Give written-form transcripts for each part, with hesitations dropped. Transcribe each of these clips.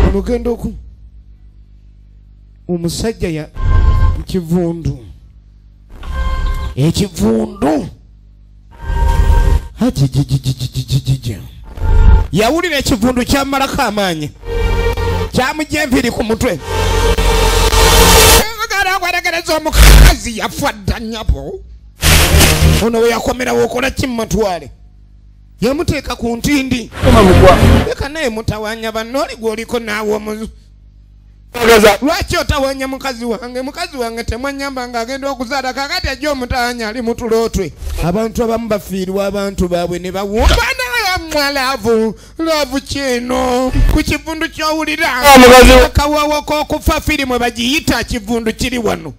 olugendo ku omusajja ya kivundu ekivundu yawulira ekivundu kyamalako amaanyi kyamujja enviiri ku mutwe garaagwaragereza omukazi yafa dda nnyabo ono we yakomerawo okola kimmatwale yamuteeka ku ntindi leka naye mutawanya bannooli gw'oliko naawe omuzu lwaki otawanya mukazi wange temwanyamba ng'agenda okuzaala kakati ajja omutawanya ali mutulotwe abantu abamu bafiirwa abantu baabwe ne bawumba naye laavu kino ku kivundu ky'owulira akawawo k'okufa firimu bagiyita kivundu kiri wano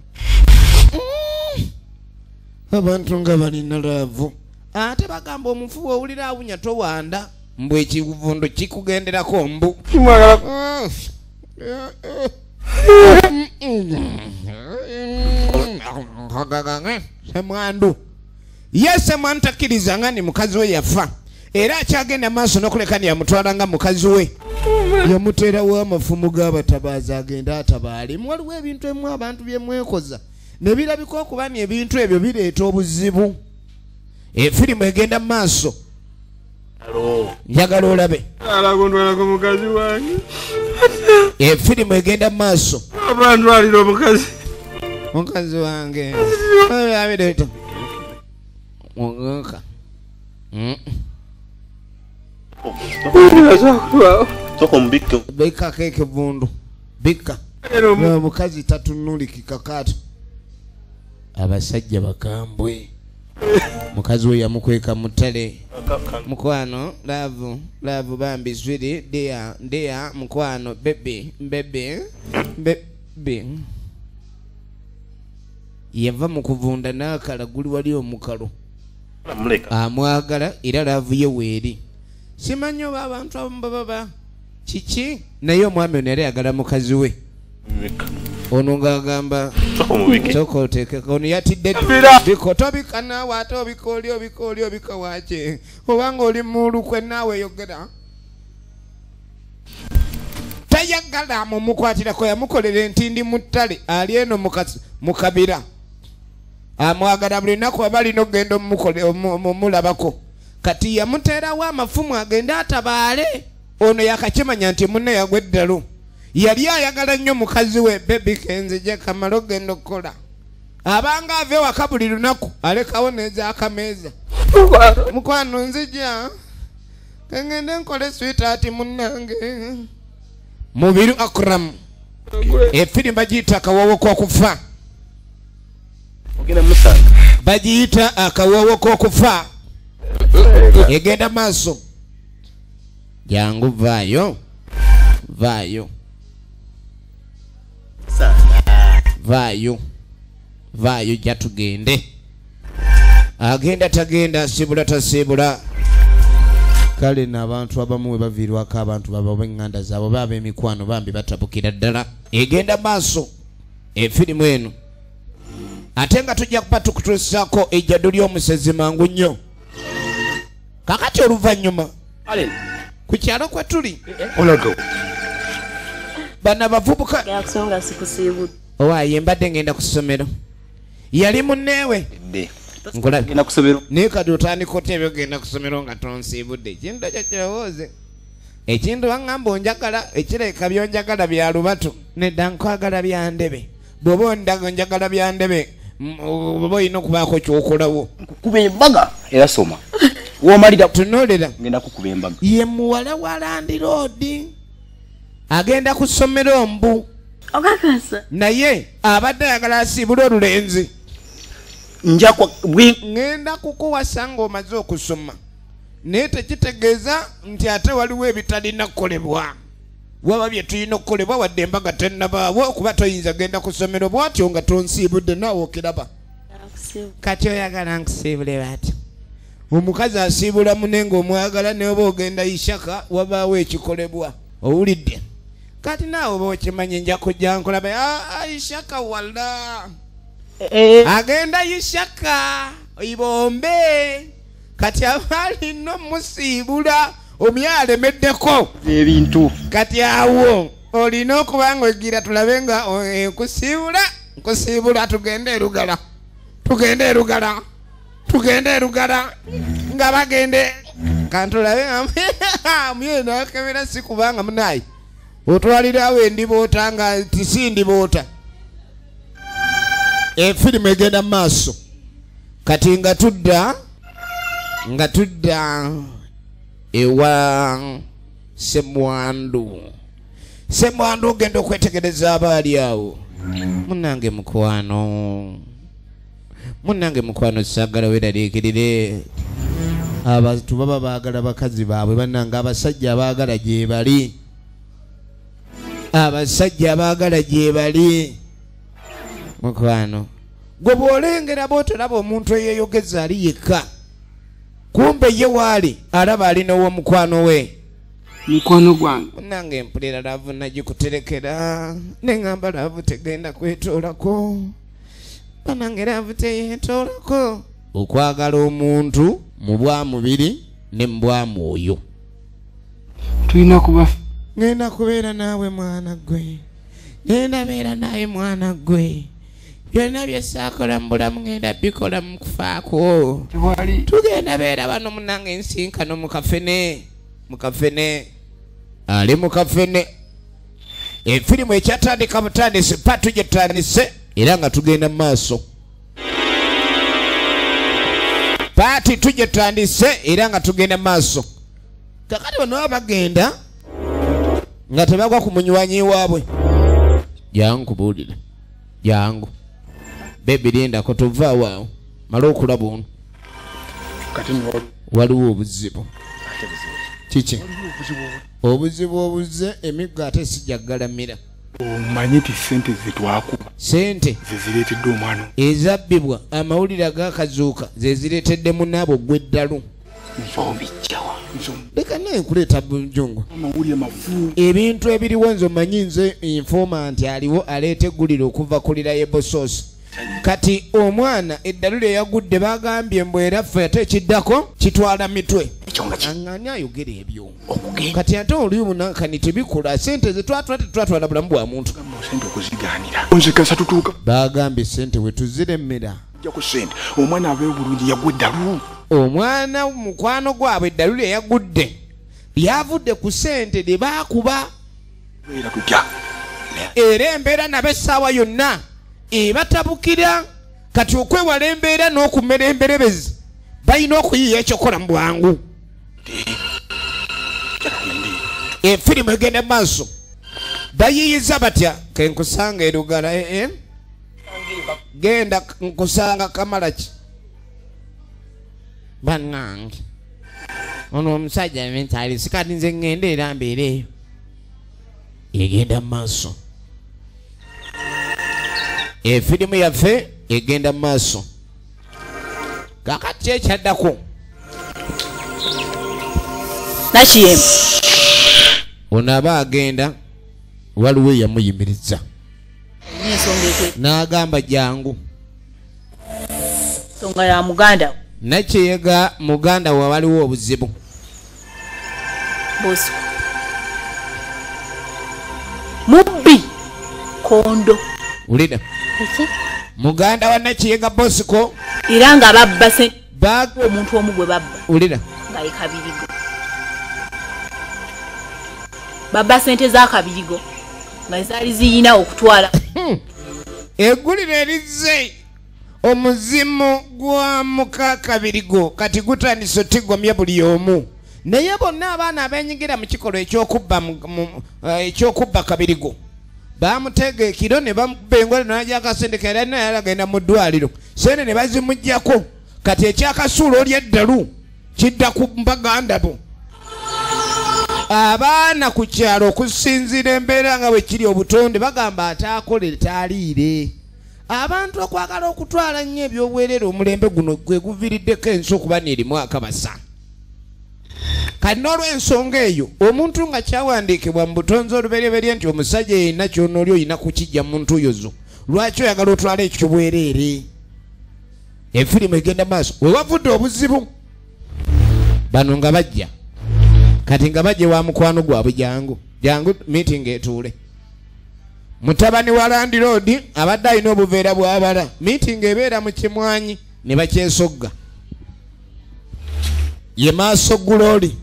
abantu nga balina laavu ate bagamba omufu owulira awunya towanda mbu ekivundu kikugenderako mbu semwandu ye semwandu takkirizanga ni mukazi we yafa era akyagenda maaso n'okulekani yamutwala nga mukazi we yamuteerawo amafumu g'abatabaazi agenda atabaale waliwo ebintu emu abantu bye mwekoza ne birabika okuba ni ebintu ebyo bireeta obuzibu efirimu egenda mu maaso njagala olabe alagondwalako mukazi wange efirimu egenda mu maaso abandwalira mukazi wange abireta mwagaka bikako ekivundu bikka omukazi tatunulikika kati abasajja bakambwe mukazi we yamukweka mutale mukwano laavu bambi swiri ndeya mukwano bebe yava mu kuvunda n'akala guli wali omukalo amwagala era laavu ye weeri simanyi oba abantu abamu baba kiki naye omwami ono yali ayagala mukazi we ono ng'agamba tokoteekeka ono yatidde bikotobika naawe ate obika oli obika waaki obanga oli mulukwe naawe yogera tayagala mumukwatirako yamukolera entindi mu ttale ali eno mu kabira amwagala buli nnaku aba alina okugenda omulabako kati yamuteerawo amafumu agende atabaale ono yakakimanya nti munne yagwa eddalo yali ayagala nnyo mukazi we bebi kenzija kamala ogenda okukola abanga ave waka buli lunaku alekawo nez'akameeza mukwano nzija kengende nkole switaati munnange mubiru akram efirimu bagiyita akawawo k'okufa bagiyita akawawo k'okufa egenda maaso jangu vaayo jja tugende agenda tagenda asibula tasibula kale n'abantu abamu we baviirwako abantu baba b'eŋŋanda zaabwe baba emikwano bambi batabukira ddala egenda maaso efirimu eno ate nga tujja kuba tukutuusaako ejjado ly'omusezi mangu nnyo kakati oluvannyuma ku kyalo kwe tuli bana bavubuka owaaye mbadde ngenda ku ssomero yali munneewe naye kati otandika otya ebyogenda ku ssomero nga tonsiibudde ekintu ekyo kirowooze ekintu baŋŋamba onjagala ekireka byonjagala bya lubato nedda nkwagala bya ndebe bw'oba ondaga njagala bya ndebe oba olina okubaako kyokolawo kukuba embaga era soma womalira tunoolera ngenda kukuba embaga ye muwala wa landiroodi agenda ku ssomero mbu okakasa naye abadde ayagala asiibula olulenzi ngenda kukuwasa ng'omaze okusoma naye tekitegeeza nti ate waliwo ebitalina kukolebwa waba bye tulina okukolebwa wadde embaga tennabaawo okuba toyinza genda ku ssomero bwatyo nga tonsiibudde naawe okiraba kati oyagala nkusiibule bati omukazi asiibula munne ng'omwagala naye oba ogenda ishaka wabaawo ekikolebwa owulidde kati naawe oba okimanye nja kujja nkolabe ishaka wala agenda ishaka ibombe kati abalina musiibula omyalemeddeko ebintu kati awo olina okuba ng'ogira tulabe nga nkusiibula tugende erugala nga bagende kantulabe myeno akebera si kubanga munayi otwalirawo endiboota nga tisi ndiboota efirimu egenda mu maaso kati nga tudda ewa Semwandu ogenda okwetegereza abaali awo. Munange mukwano saagala weeraliikirire abantu baba baagala bakazi baabwe bannange abasajja abaagala gye bali mukwano gwe bw'olengera bw'otolaba omuntu eyeeyogeza ali yekka kumbe ye waali alaba alina ow'omukwano we mukwano gwange munnange empulira laavu nagikuterekera neŋŋamba laavu tegenda kwetoolako bannange laavu teyeetoolako okwagala omuntu mu bwamubiri ne mu bwamwoyo tulina kuba ngenda kubeera naawe mwana gwe byonna byesaakola mu bulamu ngenda bikola mu kufaako tugenda beera bano munnange ensinkano mu kafene ali mu kafene efirimu ekyatandika butandisi patu gyetandise era nga tugenda mu maaso paati tugyetandise era nga tugenda mu maaso kakati bano baba bagenda nga tebagwa ku munywanyi waabwe jangu kubuulira jangu bebi lindako tovaawo awo mala okulaba ono waliwo obuzibu kiki obuzibu obuze emiggo ate sijagalamira omanyi nti sente zetwakuba sente zezireetedde omwana ezabbibwa amawulire agakazuuka zezireetedde munaabo gw'eddalu leka naye nkuleeta bunjongo amawulire mafu ebintu ebiriwo nze omanyi nze informant aliwo aleeta eggulire okuva kulira yebososi kati omwana eddalu lyeyagudde bagambye mbweraffe ate ekiddako kitwala mitwe aŋŋani ayogera ebyo kati ate oli munankani tebikula sente zetwatwala bulamu bwa muntu bagambye sente wetuziremera omwana abe bulungi yagwa eddalu omwana mukwano gwabwe eddalu lyeyagudde lyavudde ku sente lye baakuba era embeera nabo essaawa yonna ebatabukira kati okwewala embeera n'okumera emberebezi balina okuyiiya ekyokola mu bwangu efirimu egenda mu maaso bayiyiza batya kenkusanga erugala genda nkusanga kamalaki bannange ono omusajja mentali sikati nze ŋŋenda era mbeera eyo egenda mu maaso efirimu yaffe egenda mu maaso kakati ekyaddako nakiyemu ono aba agenda waliwo eyamuyimiriza n'agamba jangu nsonga ya muganda nakyeyega muganda we waliwo obuzibu Bosco mubbi kondo ulida muganda wa nakyeyega Bosco era nga babba omuntu omu gwe babba ulida nga ye Kabirigo babba sente za Kabirigo nga zaali ziyina okutwala eggulire erizze omuzimu gwa muka Kabirigo kati gutandise otigomya buli omu naye bonna abaana abenyigira mu kikolwa ekyokubba Kabirigo bamutega ekiro ne bamukuba engwale n'ajja akasente era naye alagenda mu ddwaliro sente ne bazimuggyako kati ekyakasuula oli eddalu kidda ku baganda bo abaana ku kyalo okusinziira embeera nga bwe kiri obutonde bagamba ataakole taaliire abantu okwagala okutwala nnyo ebyobwerere omulembe guno gwe guviiriddeko ensi okuba n'erimu akabasa kati n'olw'ensonga eyo omuntu nga kyawandiikibwa mu butonzi olubereberye nti omusajja yenna kyona oli oyina kukijja muntu yozo lwaki oyagala otwala ekyo bwereere efirimu egenda maaso we wavudde obuzibu bano nga bajja kati nga bajje wa mukwano gwabwe jangu meeting etuule mutabani wa Land Road abadde alina obuveera bw'abala meeting ebeera mu Kimwanyi ne bakyesogga ye maaso Glory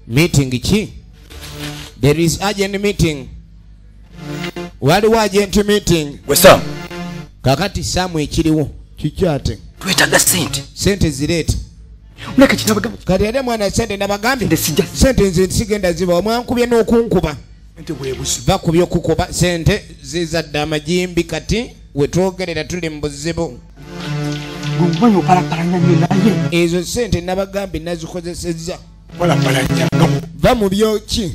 meeting ki there is urgent meeting waliwo urgent meeting Wesam kakati Samu ekiriwo kikyate twetaga sente zireete muleke kinabagamba kati ate mwana sente nabagambye sijja sente nze sigenda ziba omwankubye n'okunkuba bakubye okukuba sente zizadde amajimbi kati wetwogerera tuli mu buzibu gumwanyo palapalanya naye ezo sente nabagambye nazikozesezza palapalanya va mu byoki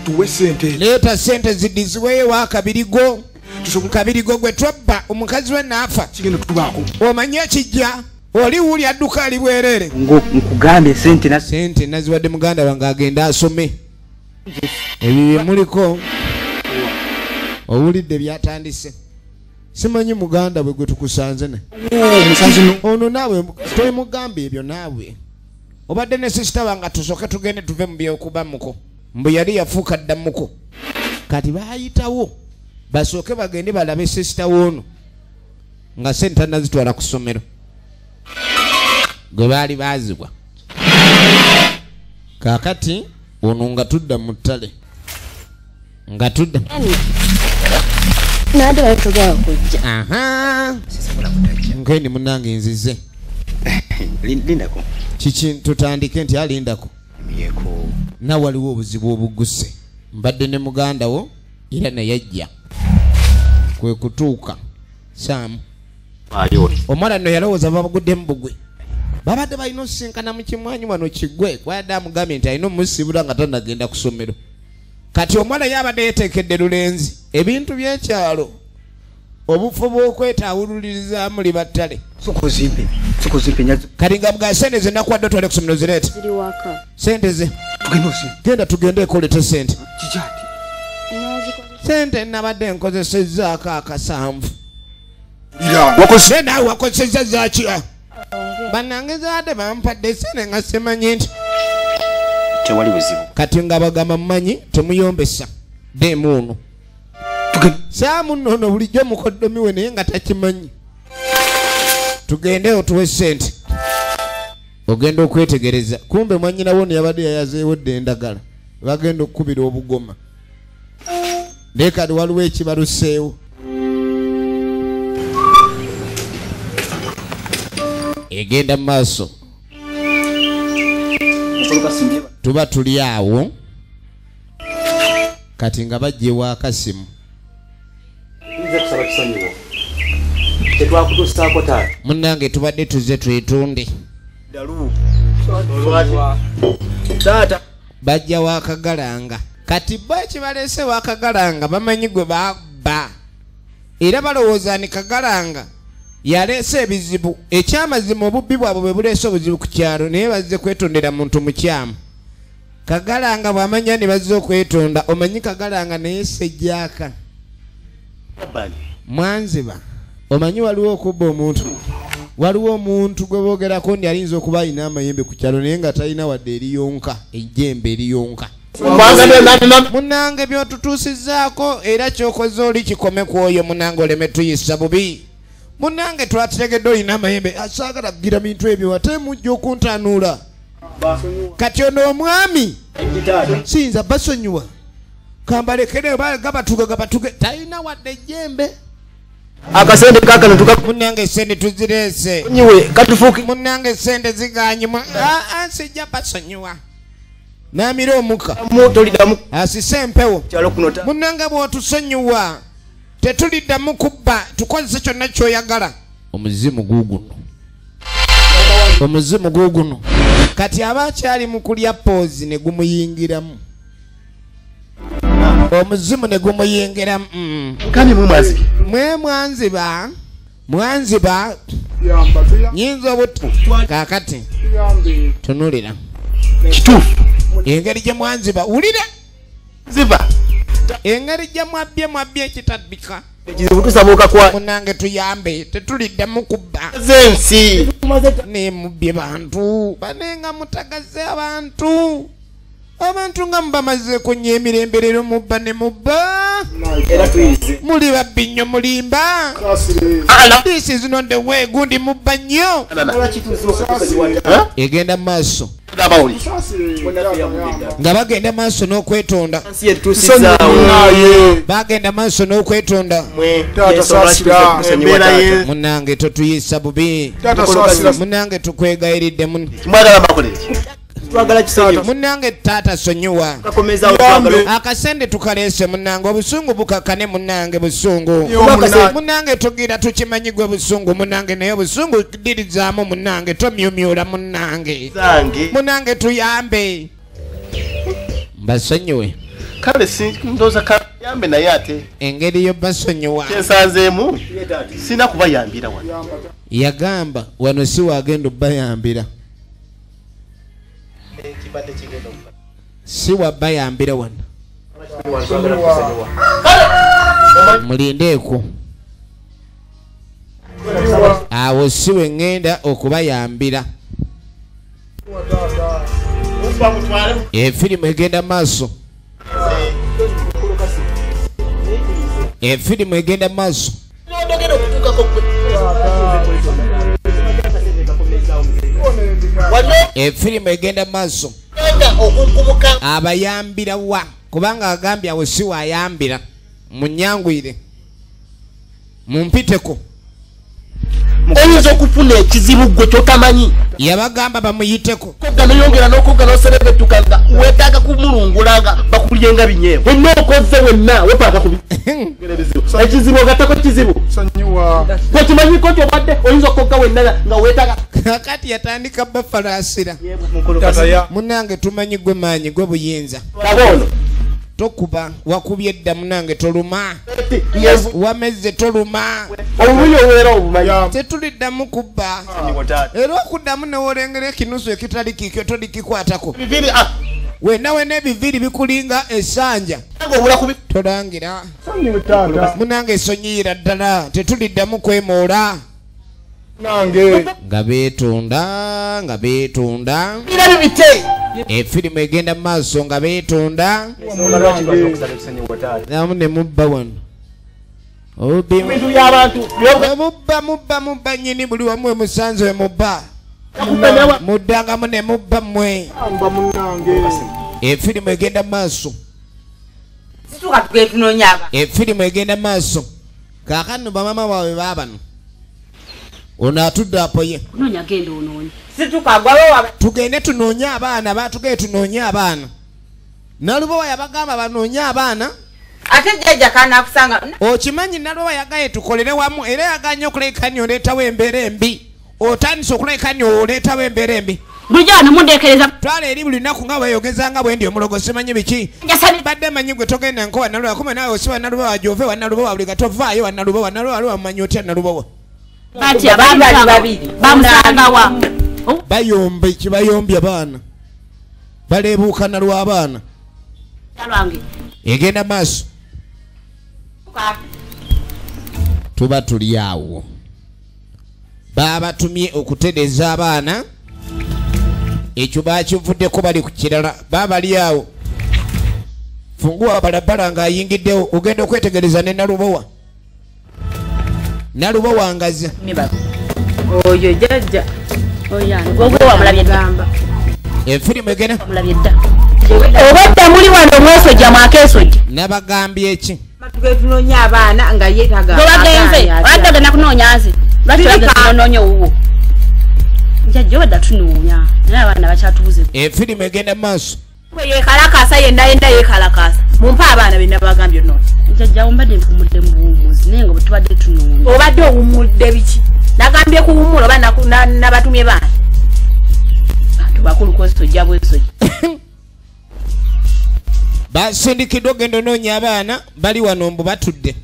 tuwe sente leeta sente zidizibweyo akabirigo kabirigo gwe twabba omukazi we naafa kigenda tubaako omanye ekijja oli wuli adduka ali bwerere nkugambye sente naziwadde muganda wange agenda asome ebyo bye muliko owulidde byatandise simanyi muganda bwe gwe tukusanze ne ono naawe toyimugambye ebyo naawe obadde ne sisita wange tusooke tugende tuve mu byokubamuko mbu yali yafuuka ddamuko kati baayitawo basooke bagende balabe sisita woono nga sente tanazitwala ku ssomero gwe baali baazibwa kaakati ono nga tudda mu ttale nga tudda nade batugaba kujja aha nkendi munange nzize lindako kiki tutandike nti alindako myeko na waliwo obuzibu obuguse mbadde ne muganda wo era nayajja kwe kutuuka Samu ayo omwana no yalowooza babagudde mu bugwe babadde balina osinkana mu Kimwanyi wano Kiggwe kwayadde amugambye nti alina omusibula nga tanagenda ku ssomero kati omwana yabadde yeteekedde lulenzi ebintu by'ekyalo obufu bw'okwetaawululirizaamu libattale sukozimpe nyazo kati nga bwa sente ze nakuwadde otwale ku ssomero zireete ziri waka sente ze genda tugende ekolete sente sente nabadde nkozesezzaako akasanvu naawe wakozesezza zakira bannange zaadde bampadde sente nga simanyi nti tewali buzibu kati nga bagamba mmanyi temuyombesa demu ono Samu nnono bulijjo mukoddomi we naye nga takimanyi tugende otuwe sente ogenda okwetegereza kumbe mwanyinawo ne yabadde yayazeewo dde endagala bagenda okukubira obugoma naye kati waliwo ekibaluseewo egenda mu maaso tuba tuli awo kati nga bajja ew'akasimu munnange tubadde tuze twetunde bajja wakagalanga kati bo ekibaleese wakagalanga bamanyi gwe babba era balowooza ni kagalanga yaleese ebizibu ekyamazima obubbi bwabwe bwe buleese obuzibu ku kyalo naye bazze kwetondera muntu mukyamu kagalanga bw'amanya ne bazze okwetonda omanyi kagalanga naye sejjaaka mwanziba omanyi waliwo okubba omuntu waliwo omuntu gwe boogerako ndi alinza okuba alina amayembe ku kyalo naye nga talina wadde eriyonka ejjembe eriyonka munange byotutuusizzaako era kyokoze oli kikome ku oyo munange oleme tuyisa bubi munange twatutegedde olina amayembe asaagala kugira bintu ebyo ate mujja okuntanuula kati ono omwami siyinza basonyiwa kambalekere gabatuge talina wadde ejjembe akasente kakano munange sente tuzireese nyiwe katufuuki munange sente ziganyuma sijja basonyiwa namira omuka tolidamu asise empewo kyalo kunota munange bw'otusonyiwa tetuliddamu kubba tukozese kyonna kyoyagala omuzimu guguno kati aba akyali mu kulya poozi ne gumuyingiramu omuzimu ne gumuyingiramu kami mwe mwanziba nyinza obuto kakati tunulira kituufu engeri gye mwanziba wulira ziba engeri gye mwabbye ekitabbika ekizibu tusabuuka kwa munange tuyambe tetuliddamu kubba zensi nemubbye bantu banenga mutagaze abantu nga mubamaze kunya emirembe leero mubba ne mubba Era tuize. Muli babbi nnyo mulimba. This is not the way. Gundi mubba nnyo. Egenda maaso. Nga bagenda maaso n'okwetonda. Bagenda maaso n'okwetonda. Munnange totuyisa bubi. Munnange tukwegayiridde munnange taata sonyiwa akasende tukaleese munnange obusungu bukakane munnange busungu munnange tugira tukimanyi gwe busungu munnange naye obusungu dirizaamu munnange tomyumyula munnange tuyambe mbasonyiwe kale sindoza kayambe naye ate engeri yo basonyiwa kyensanzeemu sina kubayambira wano yagamba wano si wagenda obbayambira si wabbayambira wano mulindeeko awo si we ŋŋenda okubayambira efirimu egenda maaso efirimu egenda maaso efirimu egenda maaso abayambira wa kubanga agambye awo si wayambira munyangwire mumpiteko oyinza okufuna ekizibu gwe totamanyi yabagamba bamuyiteko kogano yongera n'okogano oserebetukanga weetaaga kumulungulanga bakulyenga binyeebwa wenna okoze wenna wepaaka kubi ekizibu ogatako kizibu kwekimanyiko nti obadde oyinza okogga wenna nga weetaaga kakati yatandika bafalaasira munange tumanyi gwe maanyi gwe buyinza kabono tokuba wakubye edda munange toluma wamezze toluma obubuyi obubeera obumanyi tetuliddamu kubba era okuddamu newolengera ekinusu ekitali kikyo tolikikwatako wena ebiviri bikulinga esanja tolangira munange esonyiyira ddala tetuliddamu kwemoola nga beetunda efirimu egenda maaso nga beetunda namu ne mubba wano mubba nyini buli wamu emusanze mubba muddangamu ne mubba mmwe efirimu egenda maaso efirimu egenda maaso kaakano bamama bawe baabano ono atudde apoye tugende tunoonye abaana batugende tunoonye abaana nalubowa yabagamba banoonye abaana ate jjajja kanakusanga okimanyi nalubowa yagaye tukolere wamu era yaganye okulekani oleetawo embeera embi otandise okulekani oleetawo embeera embi bulijjo wano mundeekereza twala eri buli lunaku nga weeyogezanga bwendi omulogo simanyi biki badde manyi gwe togenda nko wanalubowa kume nawe osiba nalubowa ajove wanalubowa buli gatovaayo wanalubowa nalubowa mumanyi otya nalubowa batya babiri bamusangawa bayomba ekibayombya abaana baleebuukana lw'abaana egenda maaso tuba tuli awo babatumye okutereeza abaana ekyo bakivuddeko bali ku kirala babali awo funguwa balabala ng'ayingiddewo ogenda okwetegereza ne nalubowa nalubowa ngaza oyo jjajja efirimu egenda obadde muli wano mwesojja mwakeesojja nabagambye eki tunonya abaana nga yeetaga tobagenze obadde ogenda kunoonya nze lwatulagenoonoonya owuwo jjajja obadde tunoonya naye abaana bakyatubuze efirimu egenda maaso yeekalakaasa yenna yeekalakaasa mumpe abaana be nabagambye nno jjajja mbadde nfumudde mu buwummuzi naye nga bwe tubadde tunoonya obadde owummudde biki nagambye kuwummula oba nabatumye baana bantu bakulu kwesojja bwesojja basindikiddwa ogenda onoonya abaana bali wano mbu batudde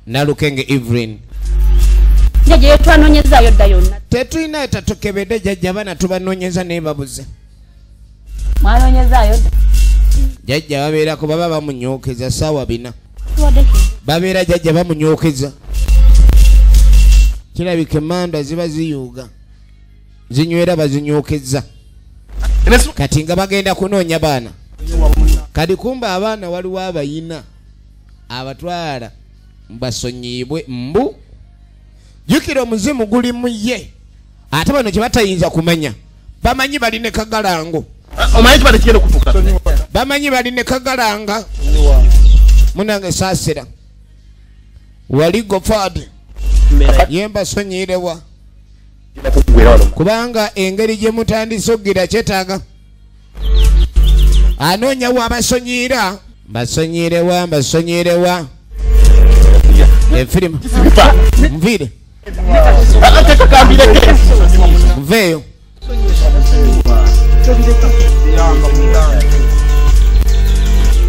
nalukenge Evelyn jjajja yetwanoonyezaayo dda yonna tetulina etatokebedde jjajja abaana tubanoonyeza naye babuze mwanoonyezaayo dda jjajja babeerako baba bamunyookeza saawa 4 babeera jjajja bamunyookeza kirabika emanda ziba ziyuuga zinywera bazinyookeza kati nga bagenda kunoonya baana kati kumba abaana waliwo abayina abatwala basonyibwe mbu jukira omuzimu guli mu ye ate bano kye batayinza kumanya bamanyi bali ne kagalango omanyi kibadde kigenda okutuuka bamanyi bali ne kagalanga munange saasira wali gofad yemba sonyirewa kubanga engeri gye mutandise okugira kyetaaga anoonyawo abasonyira mbasonyirewa efirimu nviire nveeyo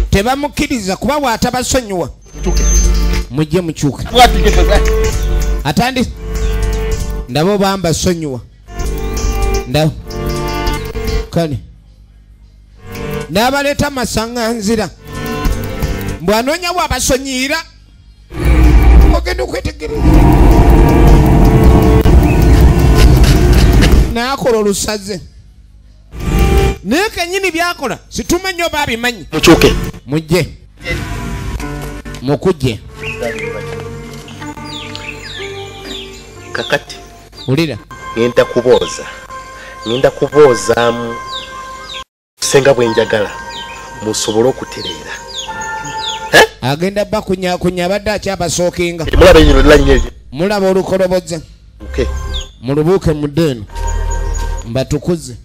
tebamukkiriza kuba bw'atabasonyiwa mujje mukyuke atandi ndabo bambasonyiwa ndabo kale n'abaleeta masaŋŋanzira bw'anoonyawo abasonyiira ogenda okwetegereza n'akola olusaze naye kenyini byakola situmanyi oba abimanyi mukyuke mujje mukujje kakati ulira ngenda kuboozaamu senga bwenjagala musobole okutereera agenda bakunyakunya abadde akyabasookinga mulaba enyiro lanyeri mulaba olukoloboza mulubuuke muddeeno mbatukuze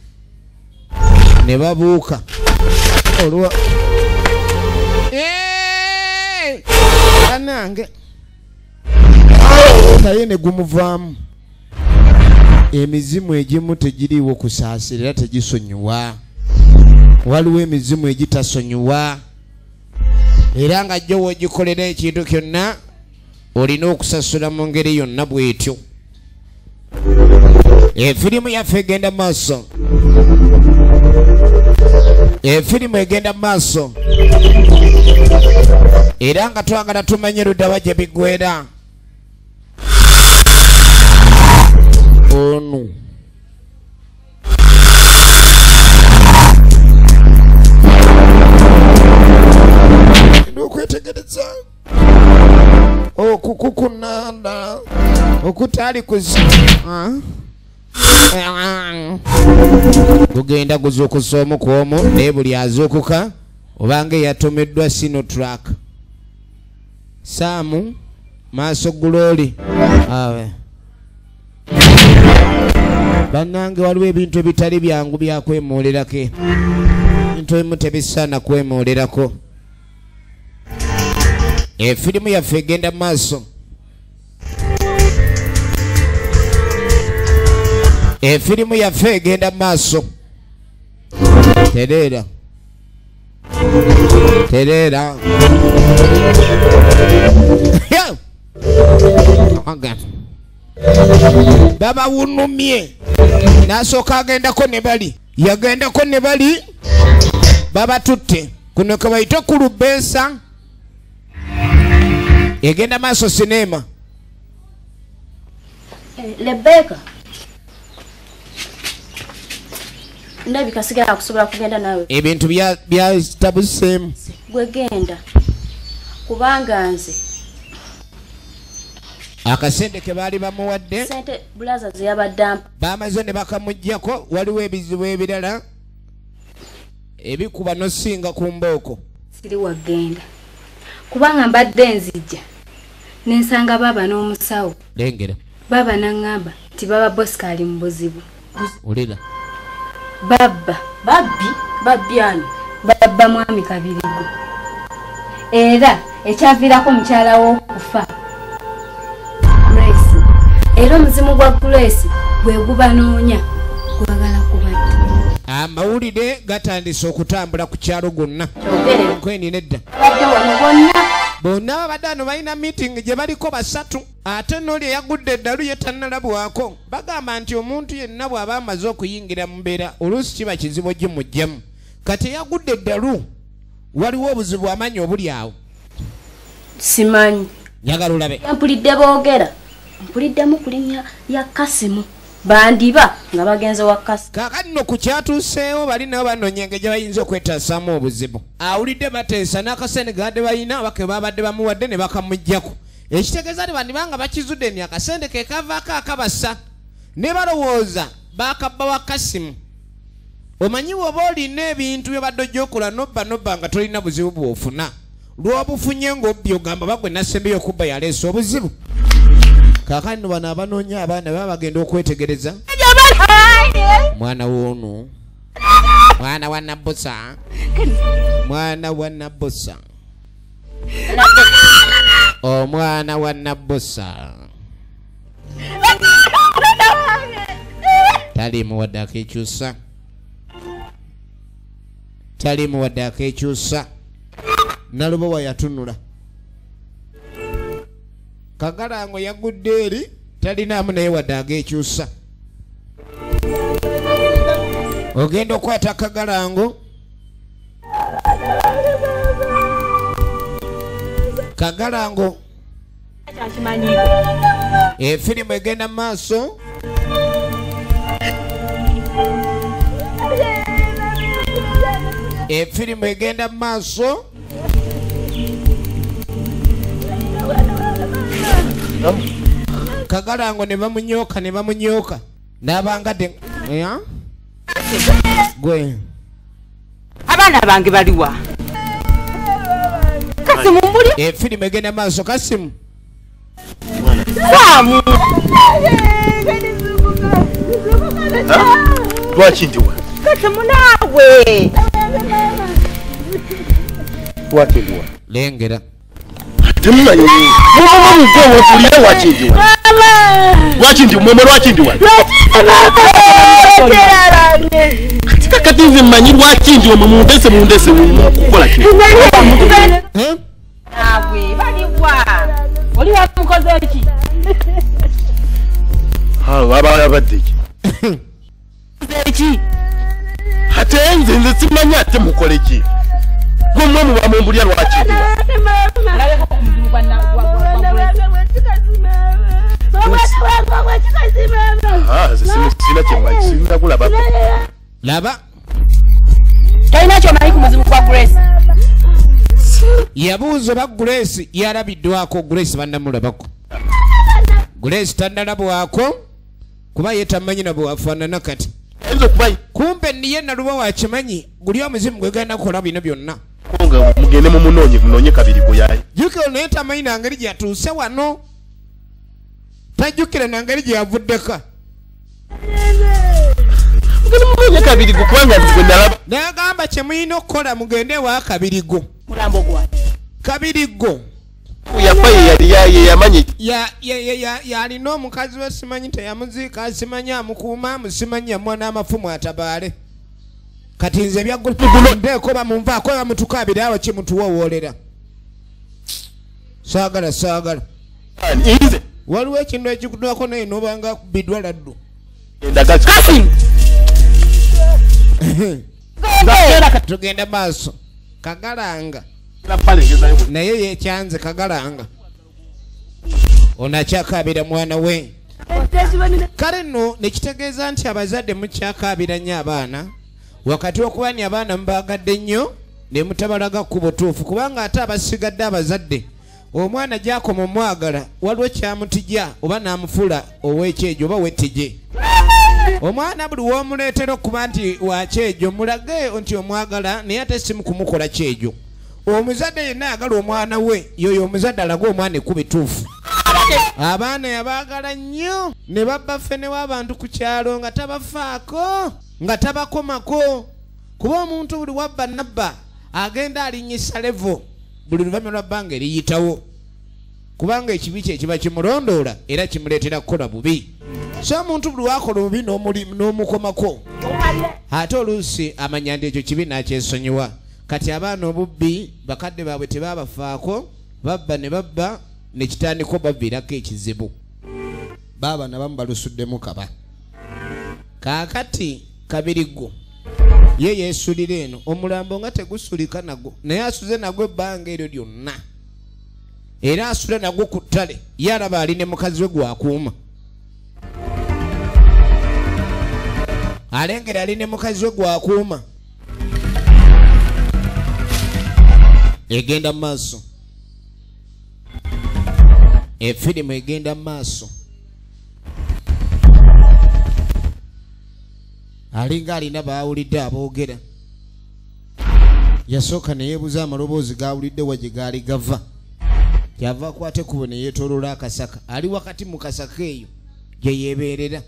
ne babuuka olwa anange naye ne gumuvaamu emizimu egimu tegiriiwo kusaasira era tegisonyiwa waliwo emizimu egitasonyiwa era nga jjo woogikolera ekintu kyonna olina okusasula mu ngeri yonna bw'etyo efirimu yaffe egenda maaso efirimu egenda maaso era nga twagala tumanye luddawa gye bigwera onu okwetegereza okukukunanda okutali gugenda guzuukusa omu ku omu naye buli azuukuka obanga eyatomeddwa sinotrak saamu maaso gulooli awe bannange waliwo ebintu ebitali byangu byakwemolerako ebintu ebimu tebisaana kwemolerako efirimu yaffe egenda maaso efirimu yaffe egenda maaso tereera babawunumye nasooka agendako ne bali yagendako ne bali babatutte kuno ke bayite ku lubeesa egenda maaso sinema Rebecca ndabika sigala kusobola kugenda nawe ebintu bya tabuseemu gwegenda kubanga nze akasente ke baali bamuwadde sente bulaza zeyabadde bamaze ne bakamuggyako waliwo ebizibu ebirala ebikuba nosinga ku mbooko siri wagenda kubanga mbadde nzijja nensanga baba n'omusawo lengera baba naŋŋamba nti baba Bosco ali mu buzibu ulira babbi ani babba mwami Kabirigo era ekyaviirako mukyala w'okufa Grace era omuzimu gwa Grace bwe gubanoonya gwagala kubadde amawulire gatandise okutambula ku kyalo gonna kwenina edda bonna babadde ano balina meeting gye baliko basatu ate n'oli eyagudde eddalu ye tannalabwako bagamba nti omuntu yenna bw'aba amaze okuyingira mu mbeera oluusi kiba kizibu gimugjamu kati eyagudde eddalu waliwo obuzibu amanyi obuli awo simanyi njagala olabe mpulidde boogera mpuliddemu ku linnya ya Kasimu bandiba nga bagenze wakasi kakati no kukyatuuseewo bali nabo banoonya engeri gye bayinza okwetaasamu obuzibu awulidde bateesa n'akasente gadde balina abake babadde bamuwadde ne bakamuggyako ekitegeeza nti bandibanga bakizudde ni akasente ke kavaako akabasa ne balowooza bakabba wa Kasimu omanyi bw'oba olina ebintu byobadde ojja okola nobba nga tolina buzibu bw'ofuna lw'obufunye ng'obbi ogamba bagwe nasembeyo okubba yaleese obuzibu kaakati no bano abanoonya abaana baba bagenda okwetegereza mwana w'onu mwana wa Nabbusa mwana wa Nabbusa omwana wa Nabbusa talimuwadde akekyusa talimuwadde akekyusa Nalubowa yatunula Kagalango yagudde eri talinaamu naye wadde agekyusa ogenda okwata Kagalango Kagalango efirimu egenda mu maaso efirimu egenda mu maaso Kagalango ne bamunyooka n'abangadde gwe abaana bange baliwa Kasimu mbuli efirimu egenda mu maaso Kasimu Samu lwaki ndiwa Kasimu naawe lwaki ndiwa lengera temumanyi mumu mugwe wofulire lwaki ndiwa lwaki ndiwa mumu lwaki ndiwa kakati nze mmanyi lwaki ndiwa mundese kukola ki naawe baliwa oli wamukoze ki abaana badde ki ki ate nze simanyi ate mukole ki gomwe muba mumbulya lwaki sina kyemmanyi sirina kulabako laba talina kyomanyi ku muzimu gwa Grace yabuuza oba Grace yalabiddwako Grace bannamulabako Grace tannalabwako kuba ye tamanyi na bwewafaanana kati kumpe niye Nalubowa akimanyi guli omuzimu gwegenda kukola bino byonna nga mugende munoonye kabirigo yaye jjukira naye tamanyi na ngeri gye yatuuse wano tajjukira na ngeri gye yavuddeka mugende munoonye kabirigo kubanga gwe nalaba n'agamba kye mulina okukola mugende wa kabirigo mulambo gwa kabirigo yafa ye yamanyi yalina omukazi we simanyi teyamuziika simanyi amukuuma musimanyi yamwana amafumu atabaale kati nze byagundeeko bamunvaako bamutukaabire awo kimutuwowoolera saagala waliwo ekintu ekikudwako naye nobanga kubiddwa laddu tugenda maaso Kagalanga naye yekyanze Kagalanga onakyakaabira mwana we kale nno nekitegeeza nti abazadde mukyakaabira nnyo abaana wakati w'okuba ni abaana mubaagadde nnyo ne mutabalaga kkubo tuufu kubanga ate abasigadde abazadde omwana gy'akoma omwagala waliwo kyamutijja oba n'amufuula ow'ekyejo oba wetije omwana buli w'omuleetera okuba nti wa kyejo mulage nti omwagala naye ate si mukumukola kyejo omuzadde yenna ayagala omwana we yoyo omuzadde alage omwana ekkuba etuufu abaana yabaagala nnyo ne babba ffene w'abantu ku kyalo nga tabafaako nga tabakomako kuba omuntu buli wabba nabba agenda alinyisa levo buli luvannyuma lwa bbanga eriyitawo kubanga ekibi kye kiba kimulondoola era kimuleetera kukola bubi so omuntu buli wakola obubi n'omukomako ate oluusi amanya nti ekyo kibi n'akyesonyiwa kati abaana obubbi bakadde baabwe tebabafaako babba ne babba nekitandika obaviirako ekizibu baaba nabamu balusuddemu kaba kaakati kabirigo ye yeesulira eno omulambo nga tegusulika nagwo naye asuze nagwo ebbanga eryo lyonna era asula nagwo ku ttale ye alaba ali ne mukazi we gwakuuma alengera ali ne mukazi we gwakuuma egenda maaso efirimu egenda maaso alinga alina baawulidde aboogera yasooka ne yeebuza amaloboozi gaawulidde wa gye gaali gava kyava akwate kubo ne yeetooloola akasaka ali wakati mu kasaka eyo gye yeebeerera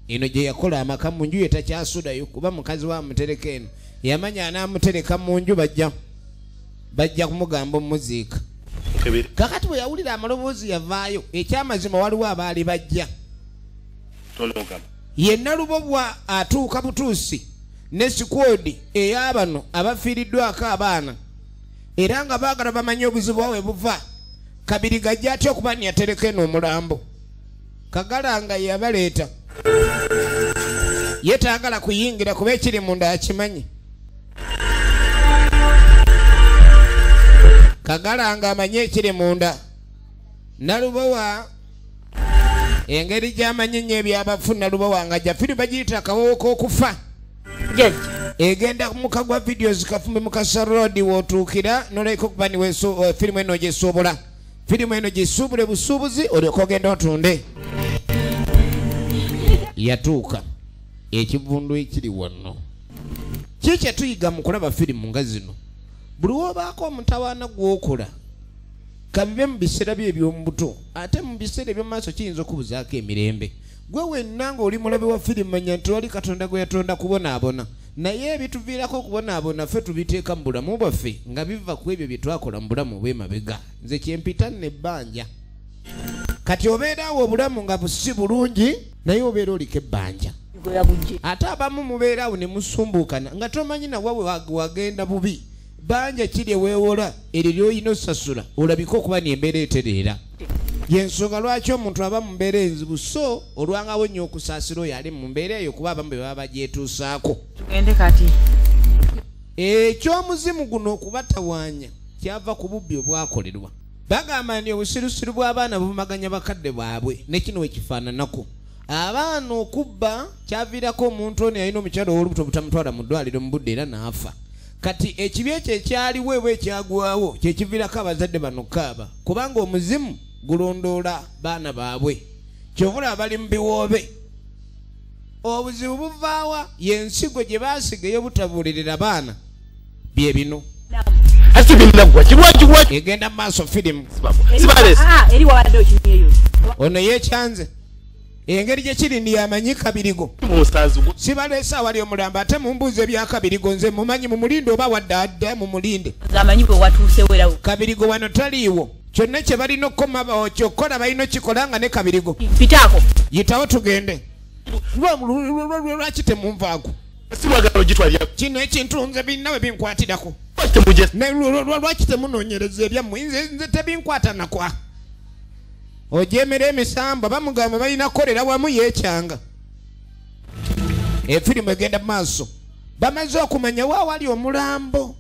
eno gye yakola amaka mu nju ye takyasudayo kuba mukazi wa mutereka eno yamanya anaamutereka mu nju bajja kumugamba omuziika kakati bwe yawulira amaloboozi yavaayo ekyamazima waliwo abaali bajja yenna lubobwa atuuka butuusi ne sikwodi ey'abano abafiiriddwako abaana era nga baagala bamanye obuzibu bwe buva kabiri gajja atya okuba niyatereka eno omulambo kagalanga yabaleeta ye taagala kuyingira kuba ekiri munda akimanyi kagalanga amanye ekiri munda nalubowa engeri gy'amanyi nnyo ebyabafu nalubowa nga jafiri bagiyita akawoowo k'okufa egenda mukagwa videos kafumbe mukasa road wotuukira nolaiko kuba ni firimu eno gyesuubula firimu eno gyesuubule busuubuzi olyoka ogenda otunde yatuuka ekivundu ekiri wano kikye tuyiga mu kulaba firimu nga zino buli wobaako omutawaana gwokola kabibe mu biseera bye eby'omubuto ate mu biseera eby'omumaaso kiyinza okubuzaako emirembe gwe wenna ng'oli mulabe wa firimu manya nti wali katonda gwe yatonda kubonaabona naye ebituviirako okubonaabona ffe tubiteeka mu bulamu bwaffe nga biva ku ebyo bye twakola mu bulamu bw'emabega nze kyempita n'ebbanja kati obeeraawo obulamu nga busi bulungi naye obeera oliko ebbanja ate abamu mubeeraawo ne musumbuukana nga tomanyi nawe wagenda bubi banja kiri eweewola eryo ly'olina osasula olabika okuba n'embeera etereera yensonga lwaki omuntu aba mu mbeera enzibu so olwangawo nnyo okusaasira oyo ali mu mbeera eyo kuba abamu be baba bagyetuusaako tugende kati ekyomuzimu guno okubatawaanya kyava ku bubbi obwakolerwa bagamba nti obusirusiru bw'abaana bubumaganya bakadde baabwe ne kino wekifaananako abaana okubba kyaviirako omuntu ono yalina omukyalo ow'olubuto butamutwala mu ddwaliro mu budde era n'afa kati ekibi ekyo ekyaliwo ebwa ekyagwawo kyekiviirako abazadde bano kaaba kubanga omuzimu gulondoola baana baabwe kyovula abali mu biwoobe obuzibu buvaawa yensigo gye baasiga ey'obutabuulirira baana bye bino egenda mu maaso firimu ono yeekyanze engeri gye kiri ndi yamanyi kabirigo sibaleesa awali omulambo ate mumbuuza ebyakabirigo nze mumanyi mumulinde oba wadde adda mumulinde kabirigo wano taliiwo kyonna kye balina okukoma kyokkola balina okikola nga ne kabirigo pitaako yitawo tugende lwaki temunvaako kino ekintu nze birina we binkwatirako lwaki temunoonyereza ebyammwe nze tebinkwata nakwa ojemera emisambo bamugamba balina kukolera wamu yeekyanga efirimu egenda maaso bamaze okumanya waawali omulambo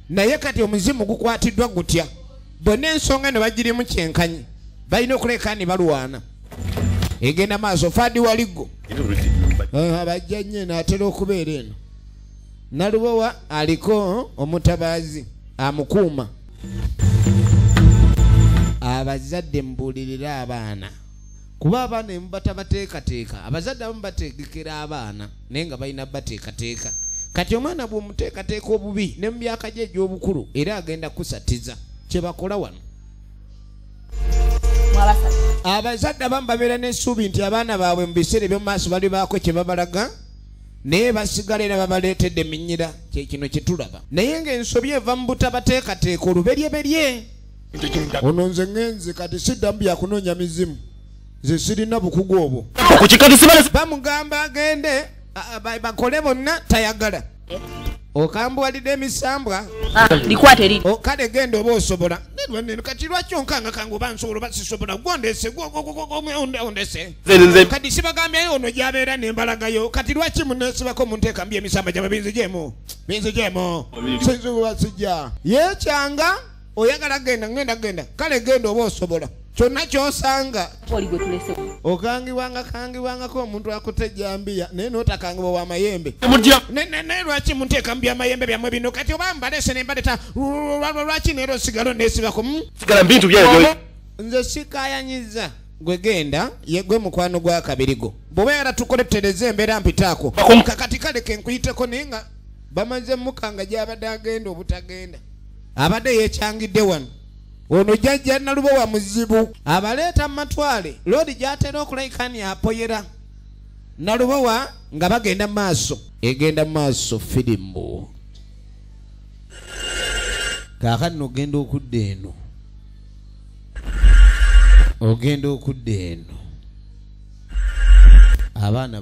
naye kati omuzimu gukwatiddwa gutya bonna ensonga eno bagirimu kyenkanyi balina okuleka ni balwana egenda maaso faadi waligo abajja nnyo naatera okubeera eno nalubowa aliko omutabaazi amukuuma abazadde mbuulirira abaana kuba abaana emu batabateekateeka abazadde abamu bategekera abaana naye nga balina bateekateeka kati omwana bw'omuteekateeka obubi ne mu myaka gye egy'obukulu era agenda kusatiza kye bakola wano abazadde abamu babeera n'essuubi nti abaana baabwe mu biseera eby'omu maaso bali baako kye babalaga naye basigala era babaleetedde eminyira kyekino kye tulaba naye ng'ensobi eva mu butabateekateeka oluberyeberye ono nze ngenze kati siddamu byakunoonya mizimu nze sirina bukugu obwo bamugamba agende bakole bonna tayagala okambuwalidde emisambwa likwate eri kale genda oba osobola kati lwaki onkanga kange oba nsobola oba sisobola gwondese ondese kati sibagambyayo ono gyabeera nembalagayo kati lwaki munesibako munteeka mbi emisamba gyamwe binzijemu sinziwasijja yeekyanga oyagala genda ngenda kale genda oba osobola kyonna kyosanga oli gwe tulese okangibwangako omuntu akutejjambia naye n'otakangibwa wa mayembe naye lwaki munteeka mu byamayembe byammwe bino kati oba mbalese ne mbaleta lwaki neero sigalo neesibako sigala mbintu byayo nze sikayanyiza gwe genda gwe mukwano gwa kabirigo bw'oba yala tukoletereza embeera mpitaako kakati kaleke nkuyiteko naye nga bamaze mukanga gy'abadde agenda obutagenda abadde yeekyangidde wano ono jjajja Nalubowa muzibu abaleeta mu matwale loodi gy'atera okulayikani apoyera Nalubowa nga bagenda mu maaso egenda mu maaso firimu kaakati ogenda okudda eno abaana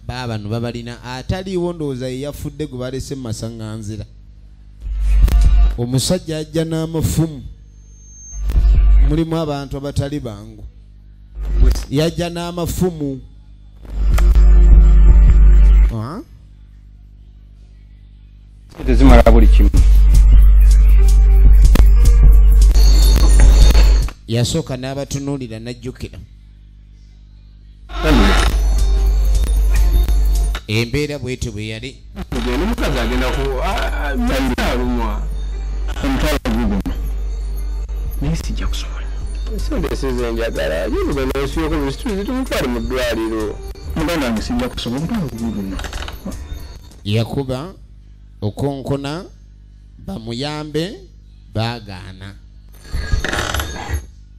baabano babalina ataliiwo ndowooza yeyafudde gwe balese mu masaŋŋanzira omusajja ajja n'amafumu mulimu abantu abatali bangu yajja n'amafumu tezimala buli kimu yasooka n'abatunuulira n'ajjukira embeera bwete bwe yali omukazi agenda alumwa omutwala guguno naye sijja kusobola esondeseza enjagala yinza n'ensiyoko musituzi tumutwale mu ddwaliro muganda wange sijja kusobola omutwala guguno yakuba okonkona bamuyambe baagaana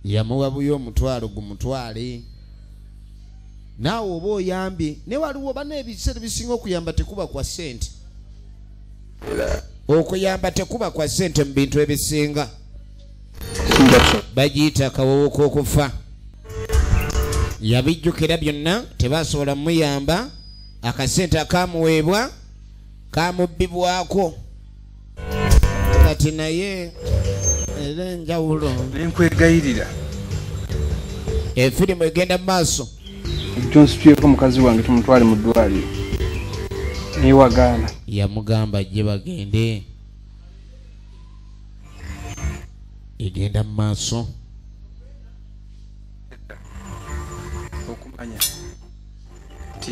yamuwa buyo omutwalo gumutwale naawe oba oyambye ne waliwo oba n'ebiseera bisinga okuyamba tekuba kwa ssente okuyamba tekuba kwa ssente mu bintu ebisinga bagiyita akawowo k'okufa yabijjukira byonna tebasobola muyamba akasente akamuweebwa kamubbibwako kati naye era enjawulo nenkwegayirira efirimu egenda mu maaso tonsityeko mukazi wange tumutwale mu ddwaliro naye wagaana yamugamba ajje bagende egenda mu maaso okumanya ti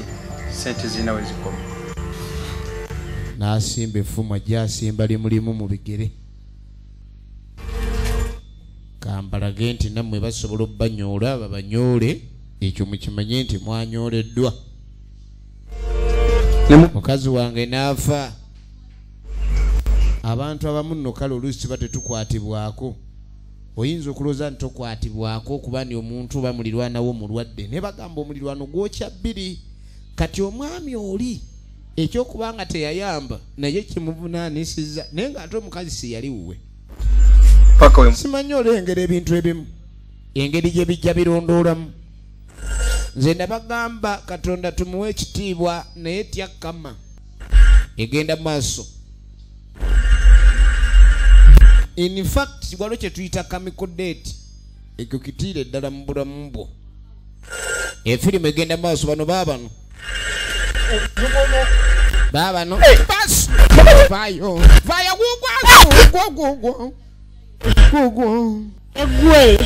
sente zirina we zikoma n'asimba effumu ajja asimba limulimu mu bigere kambalage nti nammwe basobola obbanyoola babanyoole ekyo mukimanye nti mwanyooleddwa mukazi wange n'afa abantu abamu nno kale oluusi ba tetukwatibwako oyinza okulooza nti tokwatibwako kuba ndi omuntu oba mulirwanawo mulwadde ne bagamba omulirwano gwokya bbiri kati omwami oli ekyokubanga teyayamba naye kimuvunaanisiza naye ng'ate omukazi si yali wuwe simanyi olengera ebintu ebimu engeri gye bijja birondoolamu nze nabagamba Katonda tumuwe ekitiibwa naye tyakkama egenda maaso in fact waliwo kye tuyita chemical date ekyo kitiire eddala mu bulamu bwo efirimu egenda maaso bano baabano bas vayo gugwo egwe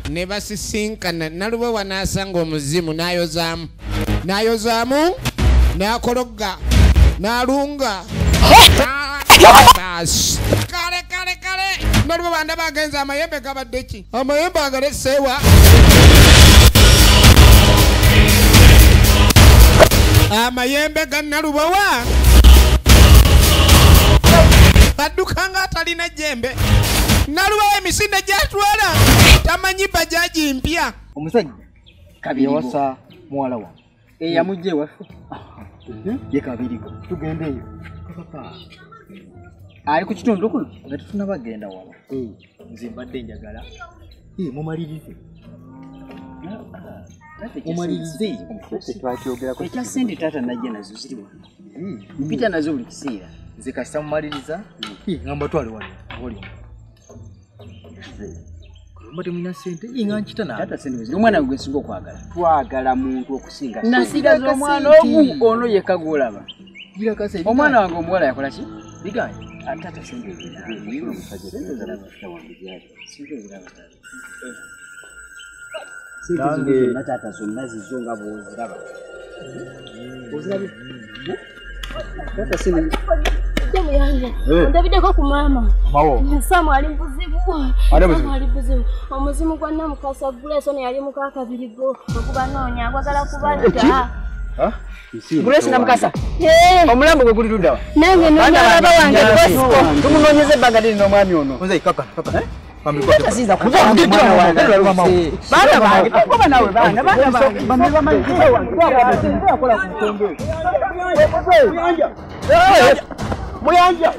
ne basisinkana Nalubowa n'asanga omuzimu n'ayozaamu n'akologga n'alunga bas kale Nalubowa ndaba agenza amayembe gabadde ki amayembe agaleseewa amayembe ga Nalubowa addukanga atalina jembe Nalubowa emisinde gyatwala tamanyi bajaji mpya omusajja yawasa muwala wa eyamujja ewaffe ye Kabirigo tugendeeyo papa ali ku kitundu kuno nga tetunabagenda wala nze mbadde njagala mumalirize mumalirize ekya sente taata najja nazo ziri wano mpita nazo buli kiseera nze kasita mumaliriza ngamba twale wano oli mbate muna sente inga nkita na taata sente omwana gwe singa okwagala twagala muntu okusinga nasigaza omwana ogu ono yekagulaba omwana wange omuwala yakola ki Bigani, atata sende ndio mkaje tena mafuta wa bijari. Sio ziraba. Sio natata zonazi zonga boziraba. Bozirabi. Tata sende Jamu yangu. Ndabide ko kumama. Mawo. Samu ali mbuzibu. Samu ali mbuzibu. Omuzimu kwa namu kasagule so ne yali mukaka biligo. Okuba nonya akwagala kubanja. Ha? Bulesi namukasa. Omulambo gwe guli tuddawa. Nange nonya baba wange bosco. Tumunonyeze bagadi no mwami ono. Nze kaka. Pamiko. Asiza kuva mwana wange. Bana bange. Koba nawe bana. Bana bange. Bameza manzi wange. Akola ku Kongo. Muyanja.